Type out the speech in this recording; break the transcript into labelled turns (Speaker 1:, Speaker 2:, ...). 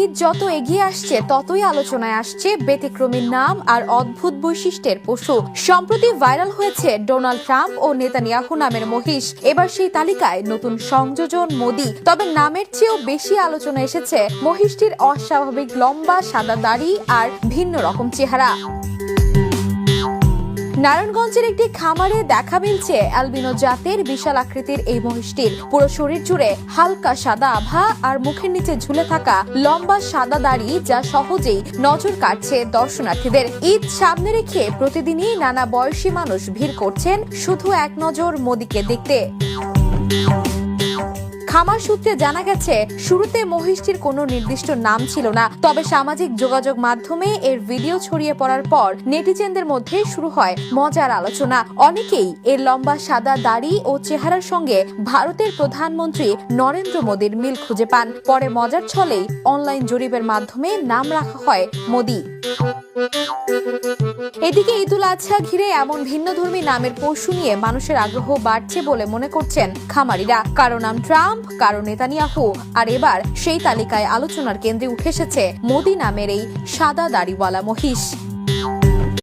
Speaker 1: ঈদ যত এগিয়ে আসছে ততই আলোচনায় আসছে ব্যতিক্রমী নাম আর অদ্ভুত বৈশিষ্ট্যের পশু। সম্প্রতি ভাইরাল হয়েছে ডোনাল্ড ট্রাম্প ও নেতানিয়াহু নামের মহিষ। এবার সেই তালিকায় নতুন সংযোজন মোদি। তবে নামের চেয়েও বেশি আলোচনা এসেছে মহিষটির অস্বাভাবিক লম্বা সাদা দাড়ি আর ভিন্ন রকম চেহারা। নারায়ণগঞ্জের একটি খামারে দেখা মিলছে অ্যালবিনো জাতের বিশাল আকৃতির এই মহিষটির। পুরো শরীর জুড়ে হালকা সাদা আভা আর মুখের নিচে ঝুলে থাকা লম্বা সাদা দাড়ি, যা সহজেই নজর কাটছে দর্শনার্থীদের। ঈদ সামনে রেখে প্রতিদিনই নানা বয়সী মানুষ ভিড় করছেন শুধু এক নজর মোদিকে দেখতে। খামার সূত্রে জানা গেছে, শুরুতে মহিষটির কোনো নির্দিষ্ট নাম ছিল না, তবে সামাজিক যোগাযোগ মাধ্যমে এর ভিডিও ছড়িয়ে পড়ার পর নেটিজেনদের মধ্যে শুরু হয় মজার আলোচনা। অনেকেই এর লম্বা সাদা দাড়ি ও চেহারার সঙ্গে ভারতের প্রধানমন্ত্রী নরেন্দ্র মোদীর মিল খুঁজে পান। পরে মজার ছলেই অনলাইন জরিপের মাধ্যমে নাম রাখা হয় মোদি। এদিকে ঈদুল আজহা ঘিরে এমন ভিন্নধর্মী নামের পশু নিয়ে মানুষের আগ্রহ বাড়ছে বলে মনে করছেন খামারিরা। কারো নাম ট্রাম্প, কারো নেতানিয়াহু, আর এবার সেই তালিকায় আলোচনার কেন্দ্রে উঠে এসেছে মোদি নামের এই সাদা দাড়িওয়ালা মহিষ।